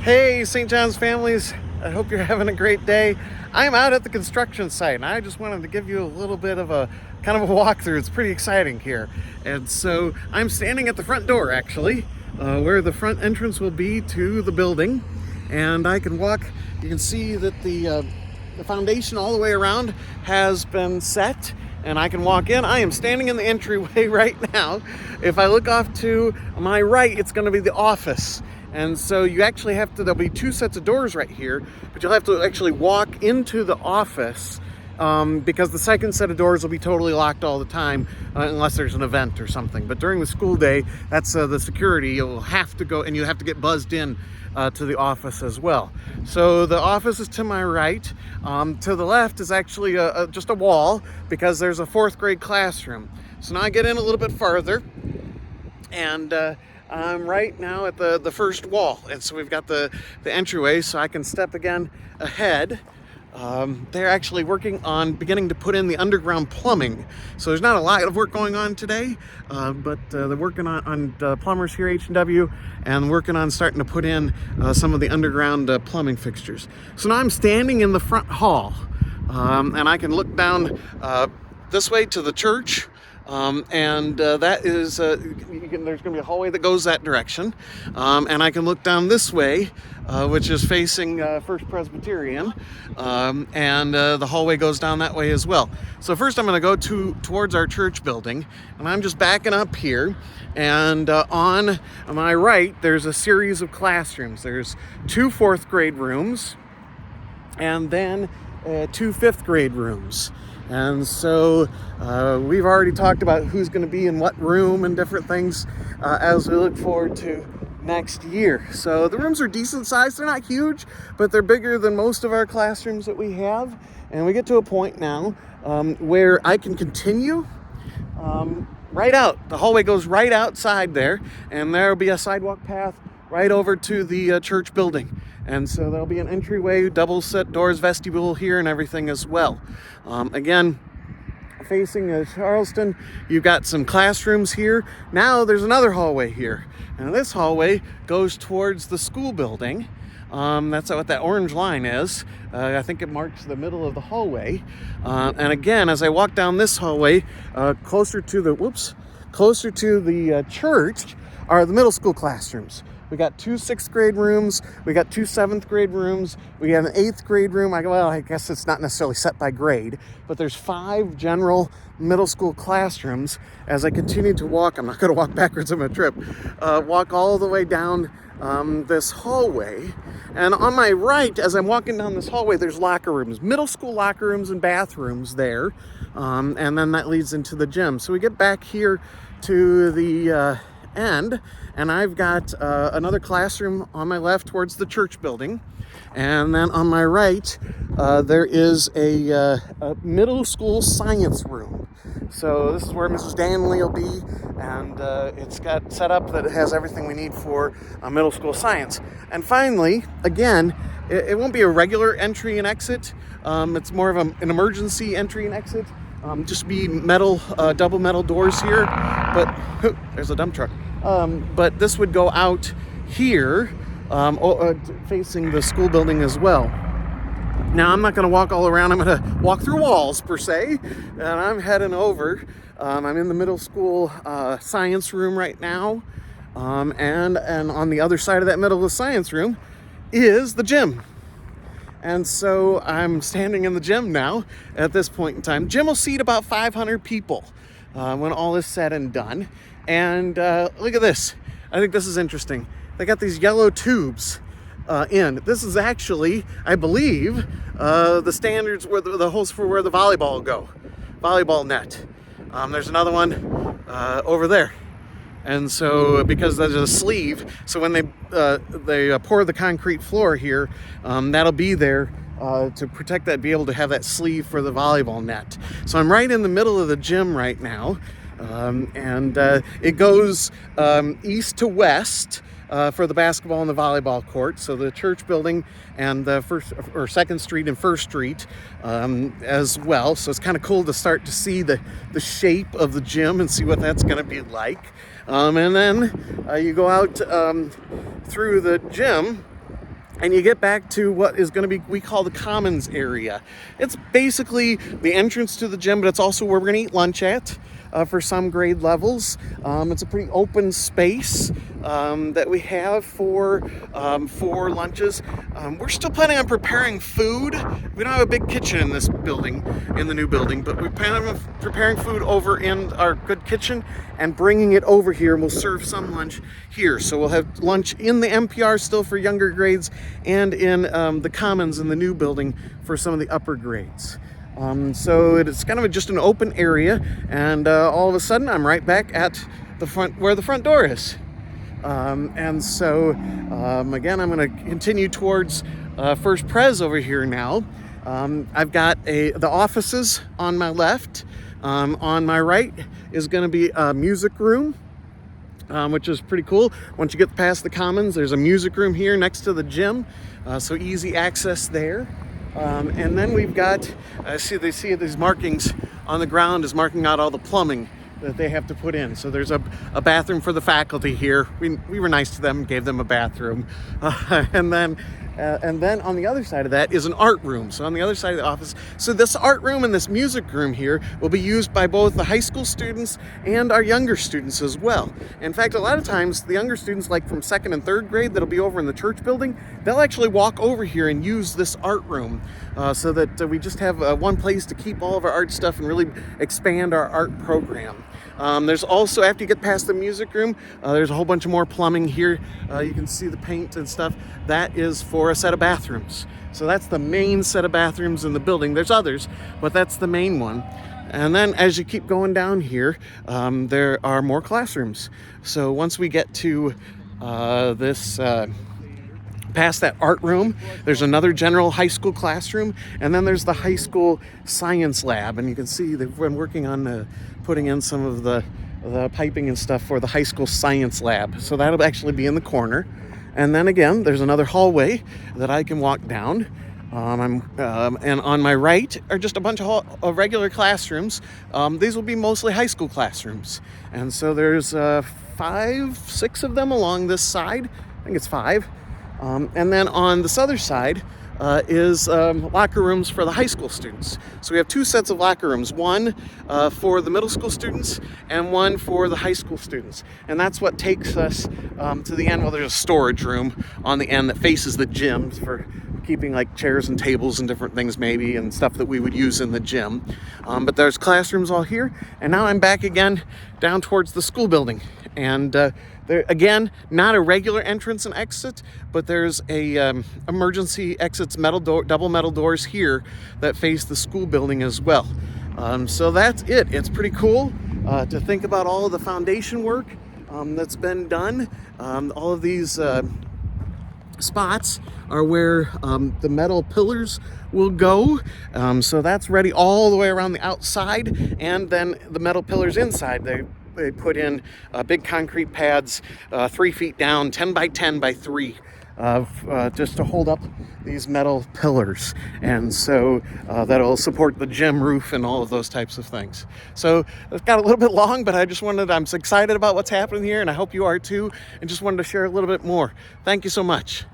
Hey, St. John's families, I hope you're having a great day. I'm out at the construction site and I just wanted to give you a little bit of a kind of a walkthrough. It's pretty exciting here. And so I'm standing at the front door actually, where the front entrance will be to the building. And I can walk, you can see that the foundation all the way around has been set and I can walk in. I am standing in the entryway right now. If I look off to my right, it's going to be the office. And so you actually have to, there'll be two sets of doors right here, but you'll have to actually walk into the office because the second set of doors will be totally locked all the time unless there's an event or something. But during the school day, that's the security. You'll have to go and you have to get buzzed in to the office as well. So the office is to my right. To the left is actually just a wall because there's a fourth grade classroom. So now I get in a little bit farther and I'm right now at the first wall, and so we've got the entryway, so I can step again ahead. They're actually working on beginning to put in the underground plumbing, so there's not a lot of work going on today, but they're working on plumbers here at H&W and working on starting to put in some of the underground plumbing fixtures. So now I'm standing in the front hall, and I can look down this way to the church. That is, there's going to be a hallway that goes that direction. And I can look down this way, which is facing First Presbyterian. The hallway goes down that way as well. So first I'm going to go towards our church building. And I'm just backing up here. And on my right, there's a series of classrooms. There's two fourth grade rooms. And then two fifth grade rooms. And so we've already talked about who's going to be in what room and different things as we look forward to next year. So the rooms are decent sized. They're not huge, but they're bigger than most of our classrooms that we have. And we get to a point now where I can continue right out. The hallway goes right outside there, and there'll be a sidewalk path right over to the church building. And so there'll be an entryway, double set doors, vestibule here and everything as well. Again, facing Charleston, you've got some classrooms here. Now there's another hallway here. And this hallway goes towards the school building. That's what that orange line is. I think it marks the middle of the hallway. And again, as I walk down this hallway, closer to the church are the middle school classrooms. We got two 6th grade rooms. We got two 7th grade rooms. We have an 8th grade room. I guess it's not necessarily set by grade, but there's 5 general middle school classrooms. As I continue to walk, I'm not going to walk backwards on my trip, walk all the way down this hallway. And on my right, as I'm walking down this hallway, there's locker rooms, middle school locker rooms and bathrooms there. And then that leads into the gym. So we get back here to the end, and I've got another classroom on my left towards the church building, and then on my right there is a middle school science room. So this is where Mrs. Danley will be, and it's got set up that it has everything we need for middle school science. And finally, again, it won't be a regular entry and exit. It's more of an emergency entry and exit. Just be double metal doors here, but there's a dump truck. But this would go out here, facing the school building as well. Now, I'm not going to walk all around. I'm going to walk through walls, per se, and I'm heading over. I'm in the middle school science room right now, and on the other side of that middle science room is the gym. And so I'm standing in the gym now at this point in time. Gym will seat about 500 people when all is said and done. And look at this. I think this is interesting. They got these yellow tubes in. This is actually, I believe, the standards where the holes for where the volleyball go. Volleyball net. There's another one over there. And so, because there's a sleeve, so when they pour the concrete floor here, that'll be there to protect that, be able to have that sleeve for the volleyball net. So I'm right in the middle of the gym right now, and it goes east to west for the basketball and the volleyball court. So the church building and the Second Street and First Street as well. So it's kind of cool to start to see the shape of the gym and see what that's going to be like. And then you go out through the gym and you get back to what is going to be, we call the commons area. It's basically the entrance to the gym, but it's also where we're going to eat lunch at for some grade levels. It's a pretty open space that we have for lunches. We're still planning on preparing food. We don't have a big kitchen in this building, in the new building, but we plan on preparing food over in our good kitchen and bringing it over here, and we'll serve some lunch here. So we'll have lunch in the MPR still for younger grades, and in the commons in the new building for some of the upper grades. So it's kind of just an open area, and all of a sudden I'm right back at the front where the front door is. And so again, I'm going to continue towards First Pres over here now. I've got the offices on my left. On my right is going to be a music room, which is pretty cool. Once you get past the commons, there's a music room here next to the gym, so easy access there. And then we've got, see these markings on the ground is marking out all the plumbing that they have to put in. So there's a bathroom for the faculty here. We were nice to them, gave them a bathroom. And then on the other side of that is an art room. So on the other side of the office, so this art room and this music room here will be used by both the high school students and our younger students as well. In fact, a lot of times the younger students, like from 2nd and 3rd grade, that'll be over in the church building, they'll actually walk over here and use this art room so that we just have one place to keep all of our art stuff and really expand our art program. There's also, after you get past the music room, there's a whole bunch of more plumbing here. You can see the paint and stuff. That is for a set of bathrooms. So that's the main set of bathrooms in the building. There's others, but that's the main one. And then as you keep going down here, there are more classrooms. So once we get to past that art room, there's another general high school classroom, and then there's the high school science lab. And you can see they've been working on putting in some of the piping and stuff for the high school science lab. So that'll actually be in the corner. And then again, there's another hallway that I can walk down. And on my right are just a bunch of regular classrooms. These will be mostly high school classrooms. And so there's 5, 6 of them along this side. I think it's 5. And then on this other side is locker rooms for the high school students. So we have 2 sets of locker rooms, one for the middle school students and one for the high school students. And that's what takes us to the end. Well, there's a storage room on the end that faces the gym for keeping like chairs and tables and different things maybe, and stuff that we would use in the gym. But there's classrooms all here. And now I'm back again down towards the school building. And there, again, not a regular entrance and exit, but there's a emergency exits, double metal doors here that face the school building as well. So that's it. It's pretty cool to think about all of the foundation work that's been done. All of these spots are where the metal pillars will go. So that's ready all the way around the outside, and then the metal pillars inside, they put in big concrete pads 3 feet down, 10 by 10 by 3, just to hold up these metal pillars. And so that'll support the gym roof and all of those types of things. So it got a little bit long, but I'm excited about what's happening here, and I hope you are too, and just wanted to share a little bit more. Thank you so much.